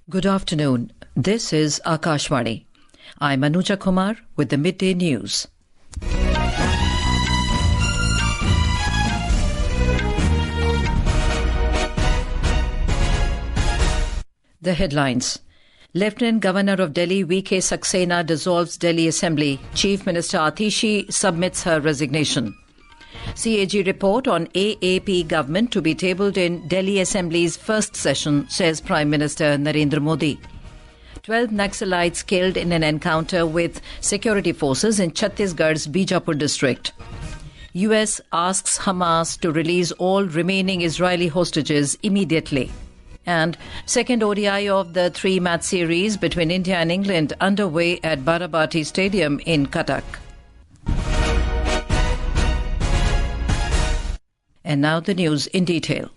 Good afternoon. This is Akashvani. I'm Anuja Kumar with the Midday News. The headlines. Lieutenant Governor of Delhi V.K. Saxena dissolves Delhi Assembly. Chief Minister Atishi submits her resignation. CAG report on AAP government to be tabled in Delhi Assembly's first session, says Prime Minister Narendra Modi. 12 Naxalites killed in an encounter with security forces in Chhattisgarh's Bijapur district. US asks Hamas to release all remaining Israeli hostages immediately. And second ODI of the three-match series between India and England underway at Barabati Stadium in Cuttack. And now the news in detail.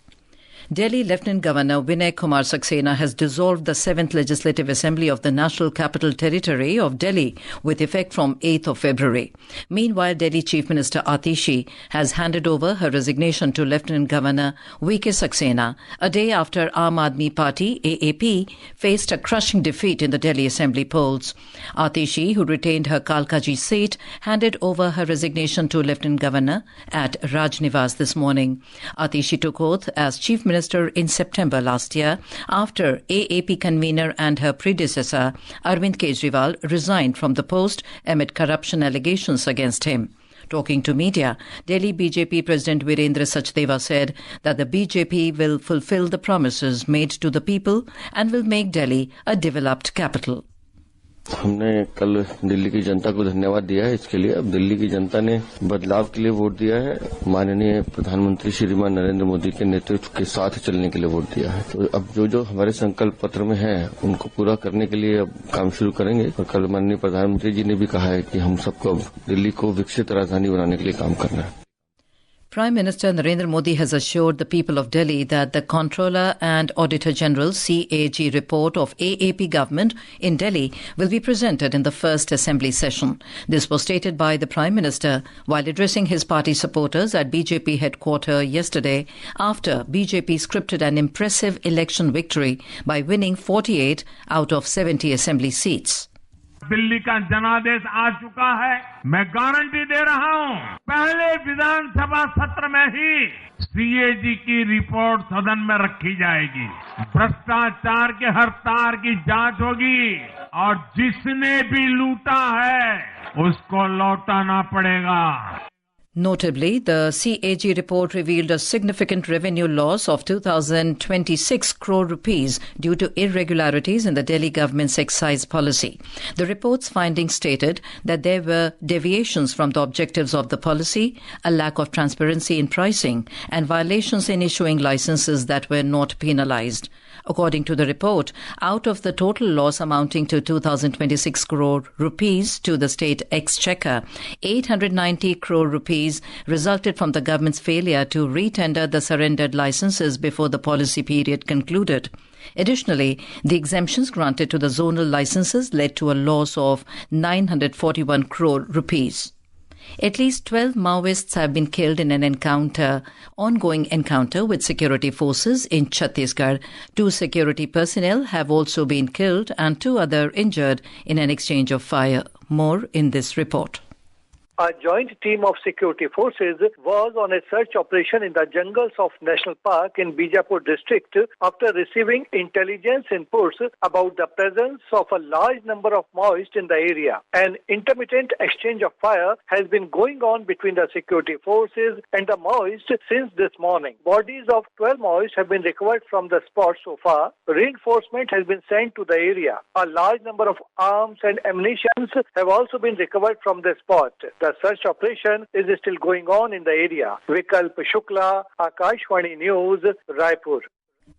Delhi Lieutenant Governor Vinay Kumar Saxena has dissolved the 7th Legislative Assembly of the National Capital Territory of Delhi with effect from 8th of February. Meanwhile, Delhi Chief Minister Atishi has handed over her resignation to Lieutenant Governor V.K. Saxena a day after Aam Aadmi Party AAP faced a crushing defeat in the Delhi Assembly polls. Atishi, who retained her Kalkaji seat, handed over her resignation to Lieutenant Governor at Rajnivas this morning. Atishi took oath as Chief Minister in September last year after AAP convener and her predecessor Arvind Kejriwal resigned from the post amid corruption allegations against him. Talking to media, Delhi BJP President Virendra Sachdeva said that the BJP will fulfill the promises made to the people and will make Delhi a developed capital. हमने कल दिल्ली की जनता को धन्यवाद दिया है इसके लिए। अब दिल्ली की जनता ने बदलाव के लिए वोट दिया है, माननीय प्रधानमंत्री श्रीमान नरेंद्र मोदी के नेतृत्व के साथ चलने के लिए वोट दिया है। तो अब जो हमारे संकल्प पत्र में है उनको पूरा करने के लिए अब काम शुरू करेंगे। और कल माननीय प्रधानमंत्री जी ने भी कहा है कि हम सबको अब दिल्ली को विकसित राजधानी बनाने के लिए काम करना है। Prime Minister Narendra Modi has assured the people of Delhi that the Comptroller and Auditor General CAG report of AAP government in Delhi will be presented in the first Assembly session. This was stated by the Prime Minister while addressing his party supporters at BJP headquarters yesterday after BJP scripted an impressive election victory by winning 48 out of 70 Assembly seats. Delhi का जनादेश आ चुका है। मैं guarantee दे रहा हूं, पहले विधानसभा सत्र में ही सीएजी की रिपोर्ट सदन में रखी जाएगी। भ्रष्टाचार के हर तार की जांच होगी और जिसने भी लूटा है उसको लौटाना पड़ेगा। Notably, the CAG report revealed a significant revenue loss of 2,026 crore rupees due to irregularities in the Delhi government's excise policy. The report's findings stated that there were deviations from the objectives of the policy, a lack of transparency in pricing, and violations in issuing licenses that were not penalized. According to the report, out of the total loss amounting to 2,026 crore rupees to the state exchequer, 890 crore rupees resulted from the government's failure to retender the surrendered licenses before the policy period concluded. Additionally, the exemptions granted to the zonal licenses led to a loss of 941 crore rupees. At least 12 Maoists have been killed in an ongoing encounter with security forces in Chhattisgarh. 2 security personnel have also been killed and 2 others injured in an exchange of fire. More in this report. A joint team of security forces was on a search operation in the jungles of National Park in Bijapur district after receiving intelligence inputs about the presence of a large number of Maoists in the area. An intermittent exchange of fire has been going on between the security forces and the Maoists since this morning. Bodies of 12 Maoists have been recovered from the spot so far. Reinforcement has been sent to the area. A large number of arms and ammunition have also been recovered from the spot. The search operation is still going on in the area. Vikalp Shukla, Akashvani News, Raipur.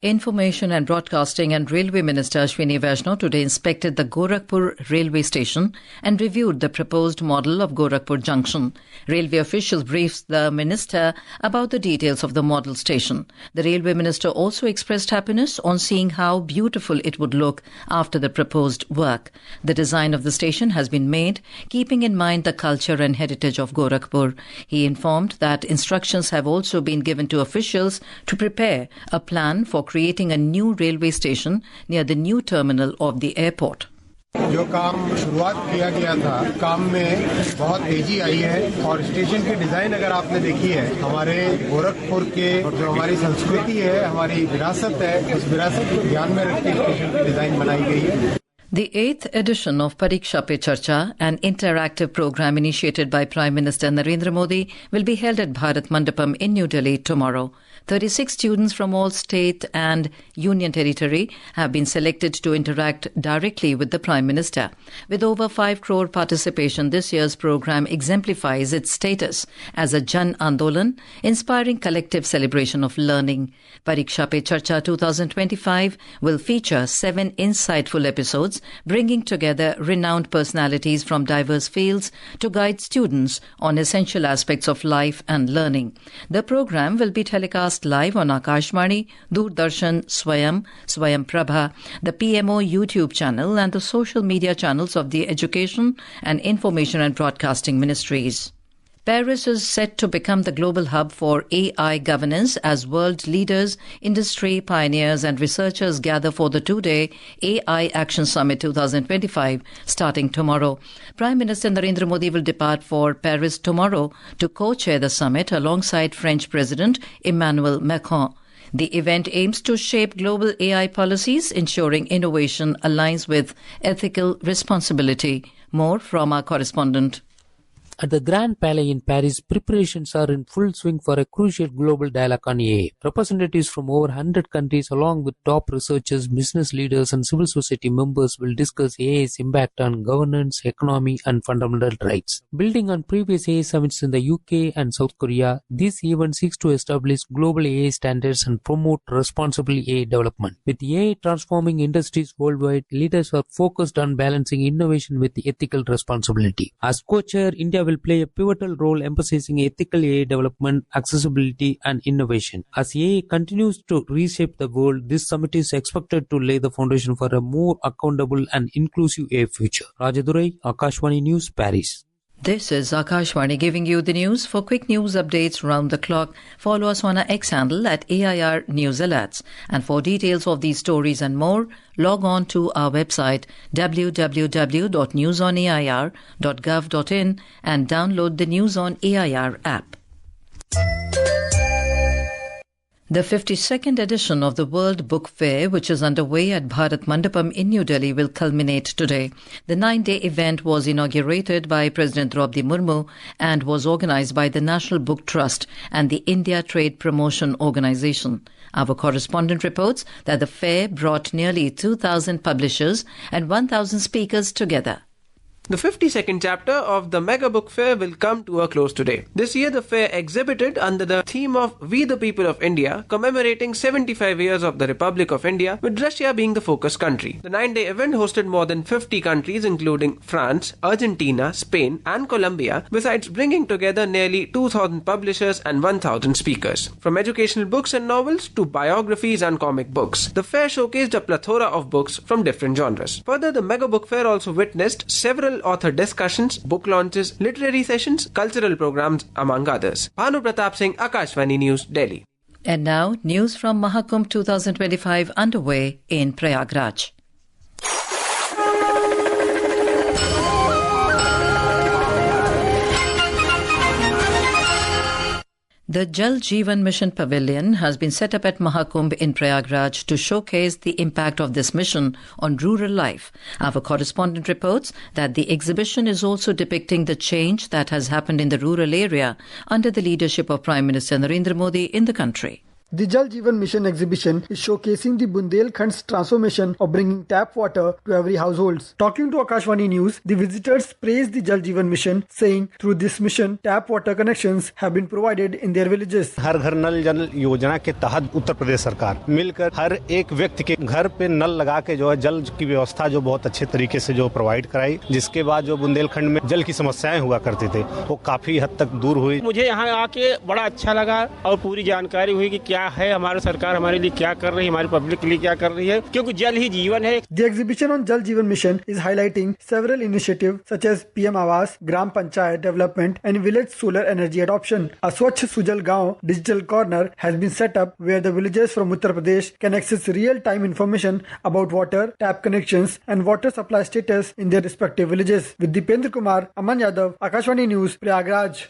Information and Broadcasting and Railway Minister Ashwini Vaishnaw today inspected the Gorakhpur railway station and reviewed the proposed model of Gorakhpur Junction. Railway officials briefed the minister about the details of the model station. The railway minister also expressed happiness on seeing how beautiful it would look after the proposed work. The design of the station has been made keeping in mind the culture and heritage of Gorakhpur. He informed that instructions have also been given to officials to prepare a plan for creating a new railway station near the new terminal of the airport. जो काम शुरुआत किया गया था, काम में बहुत तेजी आई है और स्टेशन की डिजाइन अगर आपने देखी है, हमारे गोरखपुर के जो हमारी संस्कृति है, हमारी विरासत है, उस विरासत को ध्यान में रख के स्टेशन की डिजाइन बनाई गई है. The 8th edition of Pariksha Pe Charcha, an interactive program initiated by Prime Minister Narendra Modi, will be held at Bharat Mandapam in New Delhi tomorrow. 36 students from all state and union territory have been selected to interact directly with the Prime Minister. With over 5 crore participation, this year's program exemplifies its status as a Jan Andolan, inspiring collective celebration of learning. Pariksha Pe Charcha 2025 will feature 7 insightful episodes, bringing together renowned personalities from diverse fields to guide students on essential aspects of life and learning. The program will be telecast live on Akashvani, Doordarshan, Swayam Prabha, the PMO YouTube channel and the social media channels of the Education and Information and Broadcasting Ministries. Paris is set to become the global hub for AI governance as world leaders, industry pioneers and researchers gather for the 2-day AI Action Summit 2025 starting tomorrow. Prime Minister Narendra Modi will depart for Paris tomorrow to co-chair the summit alongside French President Emmanuel Macron. The event aims to shape global AI policies, ensuring innovation aligns with ethical responsibility. More from our correspondent. At the Grand Palais in Paris, preparations are in full swing for a crucial global dialogue on AI. Representatives from over 100 countries, along with top researchers, business leaders, and civil society members, will discuss AI's impact on governance, economy, and fundamental rights. Building on previous AI summits in the UK and South Korea, this event seeks to establish global AI standards and promote responsible AI development. With AI transforming industries worldwide, leaders are focused on balancing innovation with ethical responsibility. As co-chair, India will play a pivotal role emphasizing ethical AI development, accessibility and innovation. As AI continues to reshape the world, this summit is expected to lay the foundation for a more accountable and inclusive AI future. Rajadurai, Akashvani News, Paris. This is Akashvani giving you the news. For quick news updates round the clock, follow us on our X handle at AIR News Alerts. And for details of these stories and more, log on to our website www.newsonair.gov.in and download the News on AIR app. The 52nd edition of the World Book Fair, which is underway at Bharat Mandapam in New Delhi, will culminate today. The 9-day event was inaugurated by President Draupadi Murmu and was organized by the National Book Trust and the India Trade Promotion Organization. Our correspondent reports that the fair brought nearly 2,000 publishers and 1,000 speakers together. The 52nd chapter of the Mega Book Fair will come to a close today. This year the fair exhibited under the theme of We the People of India, commemorating 75 years of the Republic of India, with Russia being the focus country. The 9-day event hosted more than 50 countries including France, Argentina, Spain and Colombia, besides bringing together nearly 2,000 publishers and 1,000 speakers. From educational books and novels to biographies and comic books, the fair showcased a plethora of books from different genres. Further, the Mega Book Fair also witnessed several author discussions, book launches, literary sessions, cultural programs, among others. Bhanu Pratap Singh, Akashvani News, Delhi. And now, news from Mahakumbh 2025 underway in Prayagraj. The Jal Jeevan Mission Pavilion has been set up at Mahakumbh in Prayagraj to showcase the impact of this mission on rural life. Our correspondent reports that the exhibition is also depicting the change that has happened in the rural area under the leadership of Prime Minister Narendra Modi in the country. The Jal Jeevan Mission exhibition is showcasing the Bundelkhand's transformation of bringing tap water to every household. Talking to Akashvani News, the visitors praised the Jal Jeevan Mission, saying through this mission, tap water connections have been provided in their villages. हर घर नल जल योजना के तहत उत्तर प्रदेश सरकार मिलकर हर एक व्यक्ति के घर पे नल लगा के जो है जल की व्यवस्था जो बहुत अच्छे तरीके से जो प्रोवाइड कराई, जिसके बाद जो बुंदेलखंड में जल की समस्याएं हुआ करती थी वो काफी हद तक दूर हुई। मुझे यहाँ आके बड़ा अच्छा लगा और पूरी जानकारी हुई कि क्या क्या है, हमारी सरकार हमारे लिए क्या कर रही है, हमारी पब्लिक के लिए क्या कर रही है, क्योंकि जल ही जीवन है। The exhibition on Jal Jeevan Mission is highlighting several initiatives such as PM Awas, Gram Panchayat development and village solar energy adoption. A Swachh Sujal Gaon digital corner has been set up where the villagers from Uttar Pradesh can access real-time information about water, tap connections and water supply status in their respective villages. With Dipendra Kumar, Aman Yadav, Akashvani News, Prayagraj.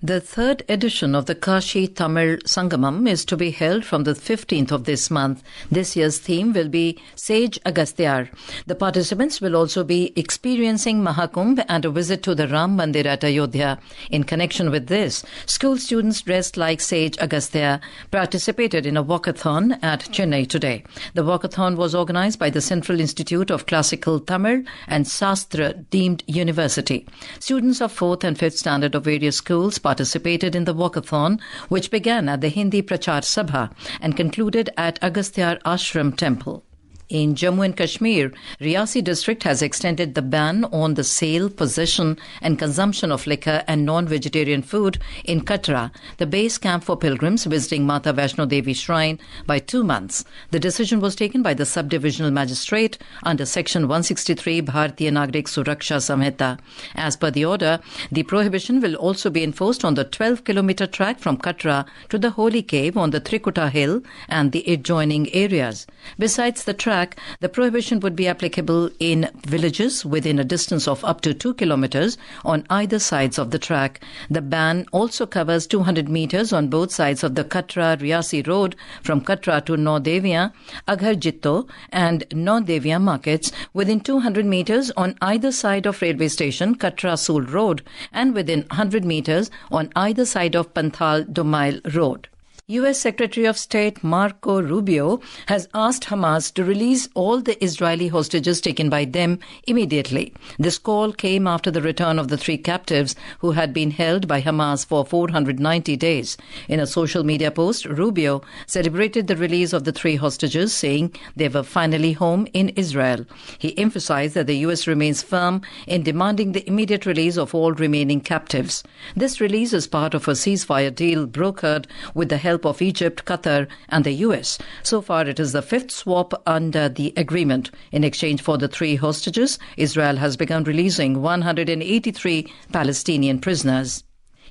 The third edition of the Kashi Tamil Sangamam is to be held from the 15th of this month. This year's theme will be Sage Agasthyar. The participants will also be experiencing Mahakumbh and a visit to the Ram Mandir at Ayodhya. In connection with this, school students dressed like Sage Agasthyar participated in a walkathon at Chennai today. The walkathon was organized by the Central Institute of Classical Tamil and Sastra deemed university. Students of 4th and 5th standard of various schools participated in the walkathon, which began at the Hindi Prachar Sabha and concluded at Agasthyar Ashram Temple. In Jammu and Kashmir, Riyasi district has extended the ban on the sale, possession and consumption of liquor and non-vegetarian food in Katra, the base camp for pilgrims visiting Mata Vaishno Devi shrine, by 2 months. The decision was taken by the sub-divisional magistrate under Section 163 Bharatiya Nagrik Suraksha Samhita. As per the order, the prohibition will also be enforced on the 12-kilometer track from Katra to the Holy Cave on the Trikuta Hill and the adjoining areas. Besides the track, the prohibition would be applicable in villages within a distance of up to 2 kilometers on either sides of the track. The ban also covers 200 meters on both sides of the Katra-Riyasi road from Katra to Naudevia, Agharjitto and Naudevia markets, within 200 meters on either side of railway station Katra-Sool road and within 100 meters on either side of Panthal-Domail road. U.S. Secretary of State Marco Rubio has asked Hamas to release all the Israeli hostages taken by them immediately. This call came after the return of the 3 captives who had been held by Hamas for 490 days. In a social media post, Rubio celebrated the release of the 3 hostages, saying they were finally home in Israel. He emphasized that the U.S. remains firm in demanding the immediate release of all remaining captives. This release is part of a ceasefire deal brokered with the help of Egypt, Qatar and the US. So far, it is the 5th swap under the agreement. In exchange for the 3 hostages, Israel has begun releasing 183 Palestinian prisoners.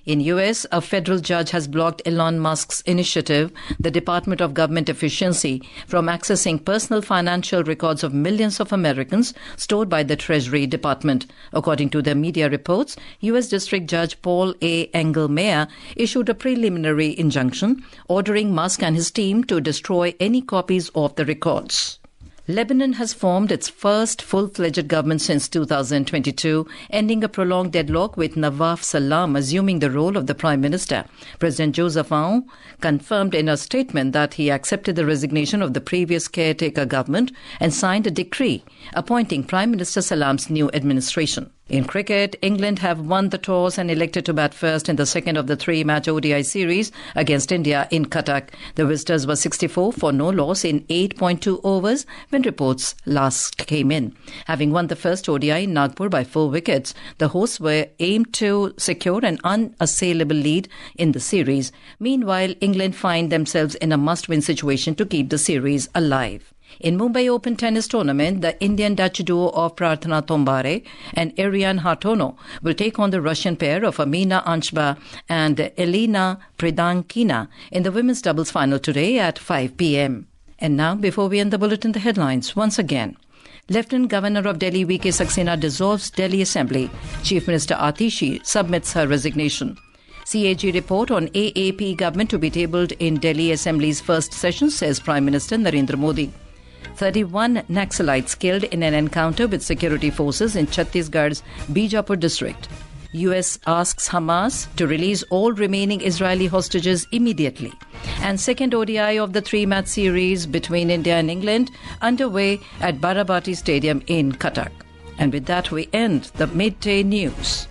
In US, a federal judge has blocked Elon Musk's initiative, the Department of Government Efficiency, from accessing personal financial records of millions of Americans stored by the Treasury Department. According to the media reports, US District Judge Paul A. Engelmeyer issued a preliminary injunction ordering Musk and his team to destroy any copies of the records. Lebanon has formed its first full-fledged government since 2022, ending a prolonged deadlock with Nawaf Salam assuming the role of the Prime Minister. President Joseph Aoun confirmed in a statement that he accepted the resignation of the previous caretaker government and signed a decree appointing Prime Minister Salam's new administration. In cricket, England have won the toss and elected to bat first in the second of the 3-match ODI series against India in Cuttack. The visitors were 64 for no loss in 8.2 overs when reports last came in. Having won the first ODI in Nagpur by 4 wickets, the hosts were aimed to secure an unassailable lead in the series. Meanwhile, England find themselves in a must-win situation to keep the series alive. In Mumbai Open Tennis Tournament, the Indian-Dutch duo of Prarthana Tombare and Ariane Hartono will take on the Russian pair of Amina Anshba and Elena Pridankina in the women's doubles final today at 5 p.m. And now, before we end the bulletin, the headlines once again. Lieutenant Governor of Delhi V.K. Saxena dissolves Delhi Assembly. Chief Minister Atishi submits her resignation. CAG report on AAP government to be tabled in Delhi Assembly's first session, says Prime Minister Narendra Modi. 31 Naxalites killed in an encounter with security forces in Chhattisgarh's Bijapur district. US asks Hamas to release all remaining Israeli hostages immediately. And second ODI of the 3-match series between India and England underway at Barabati Stadium in Cuttack. And with that, we end the midday news.